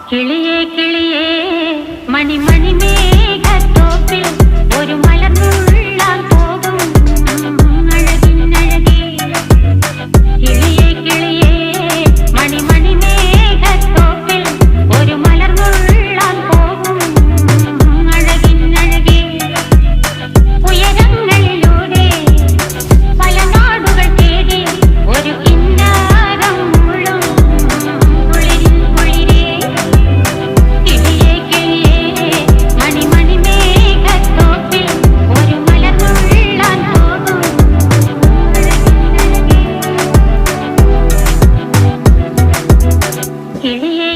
കിളിയേ കിളിയേ മണിമണി മേഘത്തോപ്പിൽ ഒരു മലർന്നുള്ളാൻ പോകും അഴകിനഴകേ. കിളിയേ കിളിയേ മണിമണി മേഘത്തോപ്പിൽ ഒരു മലർന്നുള്ളാൻ പോകും അഴകിനഴകേ. ഉയരങ്ങളിലൂടെ പല നാടുകൾ തേടി ഒരു കിന്നാരം മുഴും കുളിരിൻ കുളിരേ. കിളിയേ കിളിയേ മണിമണി മേഘത്തോപ്പിൽ ഒരു മലർന്നുള്ളാൻ പോകും അഴകിനഴകേ. കിളിയേ